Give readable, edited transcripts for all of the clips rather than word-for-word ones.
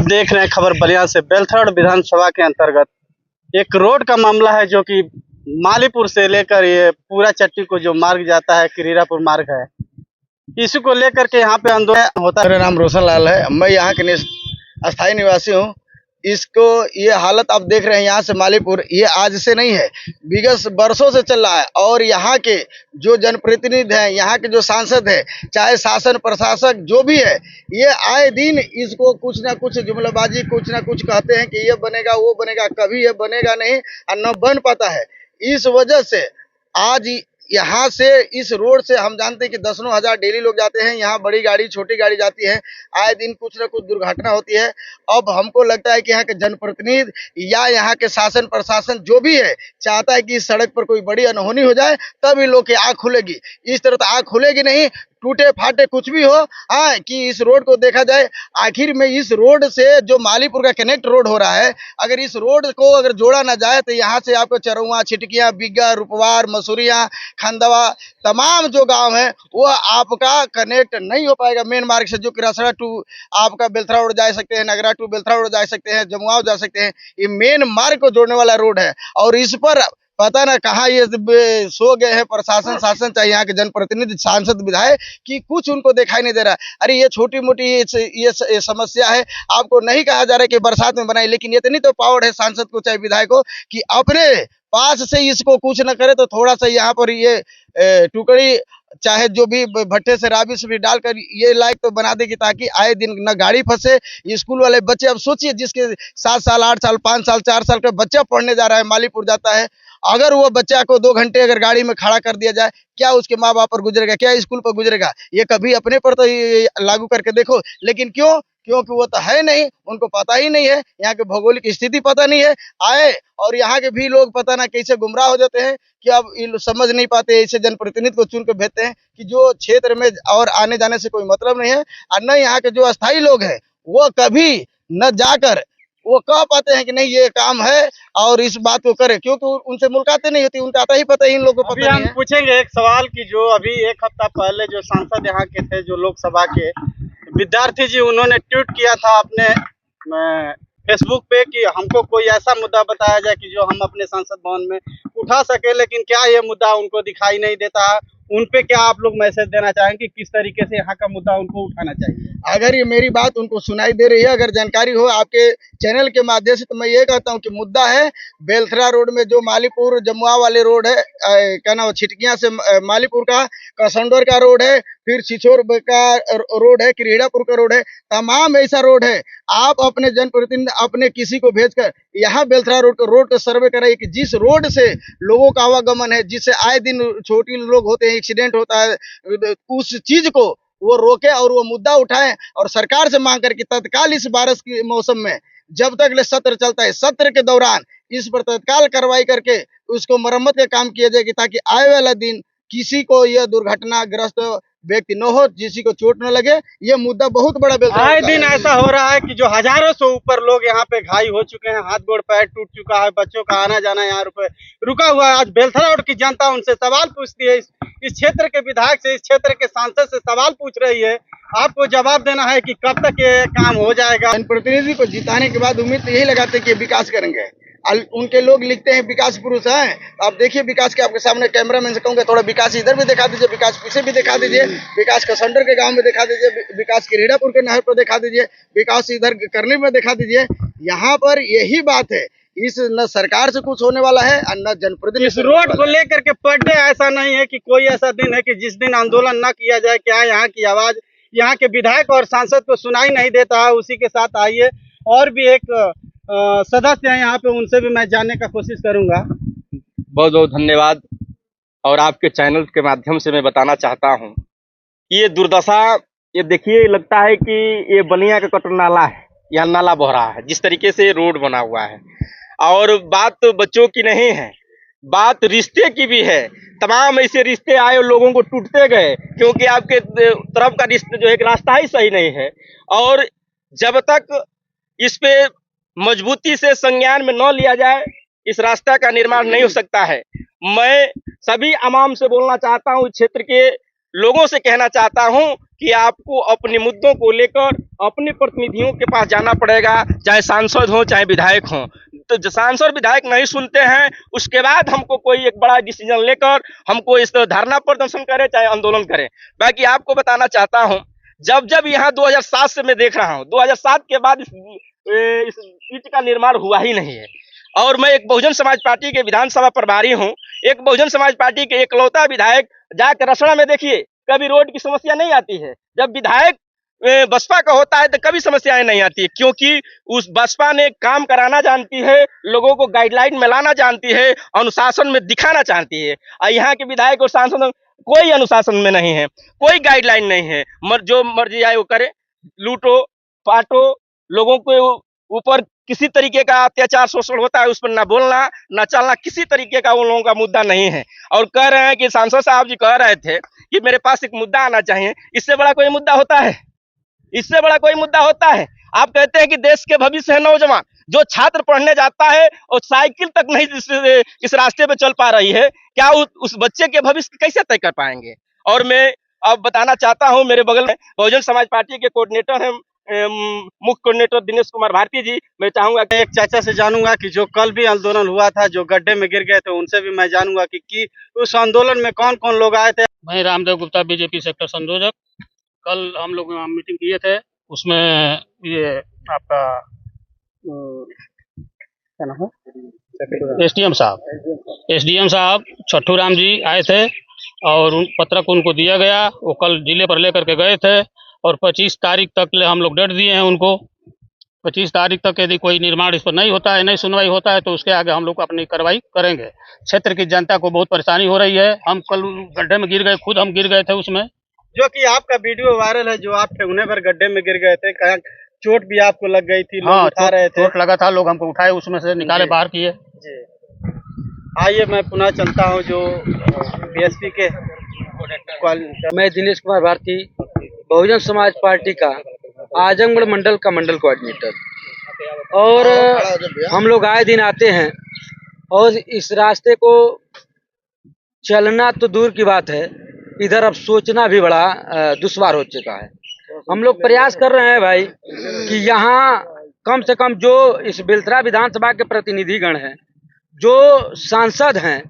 आप देख रहे हैं खबर बलिया से। बेलथड़ विधानसभा के अंतर्गत एक रोड का मामला है जो कि मालीपुर से लेकर ये पूरा चट्टी को जो मार्ग जाता है किरीरापुर मार्ग है, इसी को लेकर के यहाँ पे आंदोलन होता है। मेरा नाम रोशन लाल है, मैं यहाँ के अस्थायी निवासी हूँ। इसको ये हालत आप देख रहे हैं यहाँ से मालीपुर, ये आज से नहीं है, विगत वर्षों से चल रहा है। और यहाँ के जो जनप्रतिनिधि हैं, यहाँ के जो सांसद हैं, चाहे शासन प्रशासक जो भी है, ये आए दिन इसको कुछ ना कुछ जुमलाबाजी कुछ ना कुछ कहते हैं कि ये बनेगा वो बनेगा, कभी ये बनेगा नहीं और न बन पाता है। इस वजह से आज यहाँ से इस रोड से हम जानते हैं कि दसों हजार डेली लोग जाते हैं, यहाँ बड़ी गाड़ी छोटी गाड़ी जाती है, आए दिन कुछ न कुछ दुर्घटना होती है। अब हमको लगता है कि यहाँ के जनप्रतिनिधि या यहाँ के शासन प्रशासन जो भी है चाहता है कि इस सड़क पर कोई बड़ी अनहोनी हो जाए, तब इन लोग की आँख खुलेगी। इस तरह तो आँख खुलेगी नहीं, टूटे फाटे कुछ भी हो, हाँ, कि इस रोड को देखा जाए। आखिर में इस रोड से जो मालीपुर का कनेक्ट रोड हो रहा है, अगर इस रोड को अगर जोड़ा ना जाए तो यहाँ से आपको चरौआ, छिटकियाँ, बिग्गा, रुपवार, मसूरिया, खंडवा, तमाम जो गांव है वो आपका कनेक्ट नहीं हो पाएगा मेन मार्ग से, जो कि रसड़ा टू आपका बेलथरा रोड जा सकते हैं, नगरा टू बेलथरा रोड जा सकते हैं, जमुआव जा सकते हैं। ये मेन मार्ग को जोड़ने वाला रोड है और इस पर पता ना कहाँ ये सो गए हैं प्रशासन शासन, चाहे यहाँ के जनप्रतिनिधि सांसद विधायक, कि कुछ उनको दिखाई नहीं दे रहा। अरे ये छोटी मोटी ये समस्या है, आपको नहीं कहा जा रहा है कि बरसात में बनाई, लेकिन इतनी तो पावर है सांसद को चाहे विधायक को कि अपने पास से इसको कुछ न करे तो थोड़ा सा यहाँ पर ये टुकड़ी चाहे जो भी भट्टे से राबी से भी डालकर ये लायक तो बना देगी, ताकि आए दिन न गाड़ी फंसे। स्कूल वाले बच्चे, अब सोचिए जिसके 7 साल 8 साल 5 साल 4 साल का बच्चा पढ़ने जा रहा है, मालीपुर जाता है, अगर वो बच्चा को 2 घंटे अगर गाड़ी में खड़ा कर दिया जाए, क्या उसके माँ बाप पर गुजरेगा, क्या स्कूल पर गुजरेगा? ये कभी अपने पर तो लागू करके देखो। लेकिन क्योंकि वो तो है नहीं, उनको पता ही नहीं है, यहाँ के भौगोलिक स्थिति पता नहीं है। आए और यहाँ के भी लोग पता ना कैसे गुमराह हो जाते हैं कि अब ये समझ नहीं पाते, ऐसे जनप्रतिनिधि को चुन के भेजते हैं कि जो क्षेत्र में और आने जाने से कोई मतलब नहीं है। और न यहाँ के जो अस्थायी लोग हैं वो कभी न जाकर वो कह पाते हैं कि नहीं ये काम है और इस बात को करें, क्योंकि उनसे मुलाकातें नहीं होती, उनका आता ही पता है, इन लोगों को पता नहीं है। पूछेंगे एक सवाल की जो अभी 1 हफ्ता पहले जो सांसद यहाँ के थे, जो लोकसभा के विद्यार्थी जी, उन्होंने ट्वीट किया था अपने फेसबुक पे कि हमको कोई ऐसा मुद्दा बताया जाए कि जो हम अपने संसद भवन में उठा सके, लेकिन क्या ये मुद्दा उनको दिखाई नहीं देता है? उन पे क्या आप लोग मैसेज देना चाहेंगे कि किस तरीके से यहाँ का मुद्दा उनको उठाना चाहिए? अगर ये मेरी बात उनको सुनाई दे रही है, अगर जानकारी हो आपके चैनल के माध्यम से, तो मैं ये कहता हूँ कि मुद्दा है बेलथरा रोड में जो मालीपुर जमुआ वाले रोड है, क्या नाम, छिटकियाँ से मालीपुर का कसंडोर का रोड है, फिर सिचोर का रोड है, किरीड़ापुर का रोड है, तमाम ऐसा रोड है। आप अपने जनप्रतिनिधि अपने किसी को भेजकर यहाँ बेलथरा रोड का सर्वे कराइए कि जिस रोड से लोगों का आवागमन है, जिससे आए दिन छोटी लोग होते हैं, एक्सीडेंट होता है, उस चीज को वो रोके और वो मुद्दा उठाएं और सरकार से मांग करके तत्काल इस बारिश के मौसम में जब तक ले सत्र चलता है, सत्र के दौरान इस पर तत्काल कार्रवाई करके उसको मरम्मत का काम किया जाएगी, ताकि आए वाला दिन किसी को यह दुर्घटनाग्रस्त व्यक्ति न हो, किसी को चोट न लगे। ये मुद्दा बहुत बड़ा आए दिन ऐसा हो रहा है कि जो हजारों से ऊपर लोग यहाँ पे घायल हो चुके हैं, हाथ गोड़ पैर टूट चुका है, बच्चों का आना जाना यहाँ रुका हुआ है। आज बेलथरा रोड की जनता उनसे सवाल पूछती है, इस क्षेत्र के विधायक से, इस क्षेत्र के सांसद से सवाल पूछ रही है, आपको जवाब देना है कि कब तक ये काम हो जाएगा। जनप्रतिनिधि को जिताने के बाद उम्मीद यही लगाते हैं कि विकास करेंगे। उनके लोग लिखते हैं विकास पुरुष हैं, आप देखिए विकास के आपके सामने कैमरामैन से कहूँगा थोड़ा विकास इधर भी दिखा दीजिए, विकास पीछे भी दिखा दीजिए, विकास कसंडर के गांव में दिखा दीजिए, विकास किरीड़ापुर के नहर पर दिखा दीजिए, विकास इधर करनी में दिखा दीजिए। यहाँ पर यही बात है, इस न सरकार से कुछ होने वाला है और न जनप्रतिनिधि। इस रोड को लेकर के पर डे ऐसा नहीं है कि कोई ऐसा दिन है कि जिस दिन आंदोलन न किया जाए। क्या यहाँ की आवाज यहाँ के विधायक और सांसद को सुनाई नहीं देता है? उसी के साथ आइए और भी एक सदस्य हैं यहाँ पे, उनसे भी मैं जानने का कोशिश करूंगा। बहुत बहुत धन्यवाद। और आपके चैनल के माध्यम से मैं बताना चाहता हूँ, ये दुर्दशा, ये देखिए लगता है कि ये बलिया का कटर नाला है, यहाँ नाला बह रहा है, जिस तरीके से रोड बना हुआ है। और बात तो बच्चों की नहीं है, बात रिश्ते की भी है। तमाम ऐसे रिश्ते आए और लोगों को टूटते गए, क्योंकि आपके तरफ का रिश्ते जो एक रास्ता ही सही नहीं है। और जब तक इस पे मजबूती से संज्ञान में न लिया जाए, इस रास्ता का निर्माण नहीं हो सकता है। मैं सभी आवाम से बोलना चाहता हूँ, इस क्षेत्र के लोगों से कहना चाहता हूँ कि आपको अपने मुद्दों को लेकर अपने प्रतिनिधियों के पास जाना पड़ेगा, चाहे सांसद हो चाहे विधायक हो। तो जो सांसद विधायक नहीं सुनते हैं, उसके बाद हमको कोई एक बड़ा डिसीजन लेकर हमको इस धरना प्रदर्शन करे चाहे आंदोलन करे। बाकी आपको बताना चाहता हूं, जब जब यहाँ 2007 से मैं देख रहा हूँ, 2007 के बाद इस ईंट का निर्माण हुआ ही नहीं है। और मैं एक बहुजन समाज पार्टी के विधानसभा प्रभारी हूँ। एक बहुजन समाज पार्टी के एकलौता विधायक जाकर रसड़ा में देखिए, कभी रोड की समस्या नहीं आती है। जब विधायक बसपा का होता है तो कभी समस्याएं नहीं आती है, क्योंकि उस बसपा ने काम कराना जानती है, लोगों को गाइडलाइन में लाना जानती है, अनुशासन में दिखाना चाहती है। और यहाँ के विधायक और सांसद कोई अनुशासन में नहीं है, कोई गाइडलाइन नहीं है। जो मर्जी आए वो करे, लूटो पाटो, लोगों के ऊपर किसी तरीके का अत्याचार शोषण होता है उस पर ना बोलना ना चलना, किसी तरीके का उन लोगों का मुद्दा नहीं है। और कह रहे हैं कि सांसद साहब जी कह रहे थे कि मेरे पास एक मुद्दा आना चाहिए। इससे बड़ा कोई मुद्दा होता है? इससे बड़ा कोई मुद्दा होता है? आप कहते हैं कि देश के भविष्य है नौजवान। जो छात्र पढ़ने जाता है और साइकिल तक नहीं इस रास्ते पे चल पा रही है, क्या उस बच्चे के भविष्य कैसे तय कर पाएंगे? और मैं अब बताना चाहता हूं, मेरे बगल में बहुजन समाज पार्टी के कोऑर्डिनेटर हैं, मुख्य कोऑर्डिनेटर दिनेश कुमार भारती जी। मैं चाहूंगा कि एक चाचा से जानूंगा कि जो कल भी आंदोलन हुआ था, जो गड्ढे में गिर गए थे, उनसे भी मैं जानूंगा कि उस आंदोलन में कौन कौन लोग आए थे। मैं रामदेव गुप्ता, बीजेपी सेक्टर संयोजक। कल हम लोग मीटिंग किए थे, उसमें ये आपका क्या नाम है, एसडीएम साहब छठू राम जी आए थे और उन पत्रक उनको दिया गया। वो कल जिले पर लेकर के गए थे और 25 तारीख तक ले हम लोग डेट दिए हैं उनको। 25 तारीख तक यदि कोई निर्माण इस पर नहीं होता है, नहीं सुनवाई होता है, तो उसके आगे हम लोग अपनी कार्रवाई करेंगे। क्षेत्र की जनता को बहुत परेशानी हो रही है। हम कल गड्ढे में गिर गए, खुद हम गिर गए थे उसमें। जो कि आपका वीडियो वायरल है, जो आप ठेगुने पर गड्ढे में गिर गए थे, कहीं चोट भी आपको लग गई थी, लोग उठा रहे थे। चोट लगा था, लोग हमको उठाए, उसमें से निकाले, बाहर किए। आइए मैं पुनः चलता हूँ जो बीएसपी के। मैं दिनेश कुमार भारती, बहुजन समाज पार्टी का आजमगढ़ मंडल का मंडल कोऑर्डिनेटर। और हम लोग आए दिन आते हैं और इस रास्ते को चलना तो दूर की बात है, इधर अब सोचना भी बड़ा दुश्वार हो चुका है। हम लोग प्रयास कर रहे हैं भाई कि यहाँ कम से कम जो इस बेलतरा विधानसभा के प्रतिनिधिगण हैं, जो सांसद हैं,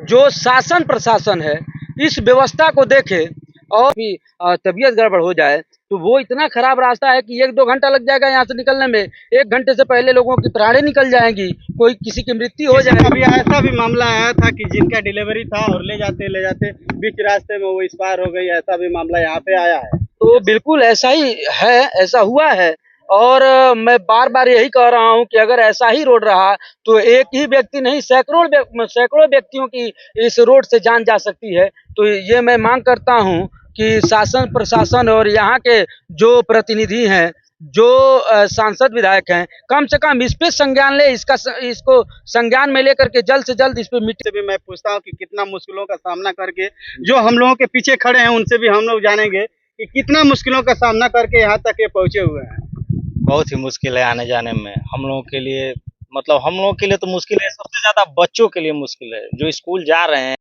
जो शासन प्रशासन है, इस व्यवस्था को देखे और भी तबीयत गड़बड़ हो जाए तो वो इतना खराब रास्ता है कि 1-2 घंटा लग जाएगा यहाँ से निकलने में। 1 घंटे से पहले लोगों की प्राणें निकल जाएंगी, कोई किसी की मृत्यु हो जाएगी। अभी ऐसा भी मामला आया था कि जिनका डिलीवरी था और ले जाते बीच रास्ते में वो एक्सपायर हो गई, ऐसा भी मामला यहाँ पे आया है। तो बिल्कुल ऐसा ही है, ऐसा हुआ है। और मैं बार बार यही कह रहा हूँ कि अगर ऐसा ही रोड रहा तो एक ही व्यक्ति नहीं, सैकड़ों व्यक्तियों की इस रोड से जान जा सकती है। तो ये मैं मांग करता हूँ कि शासन प्रशासन और यहाँ के जो प्रतिनिधि हैं, जो सांसद विधायक हैं, कम से कम इस पे संज्ञान ले, इसको संज्ञान में लेकर के जल्द से जल्द इस पे मिट्टी। भी मैं पूछता हूँ कि कितना मुश्किलों का सामना करके जो हम लोगों के पीछे खड़े हैं, उनसे भी हम लोग जानेंगे कि कितना मुश्किलों का सामना करके यहाँ तक ये पहुंचे हुए हैं। बहुत ही मुश्किल है आने जाने में हम लोगों के लिए, मतलब हम लोगों के लिए तो मुश्किल है, सबसे ज्यादा बच्चों के लिए मुश्किल है जो स्कूल जा रहे हैं।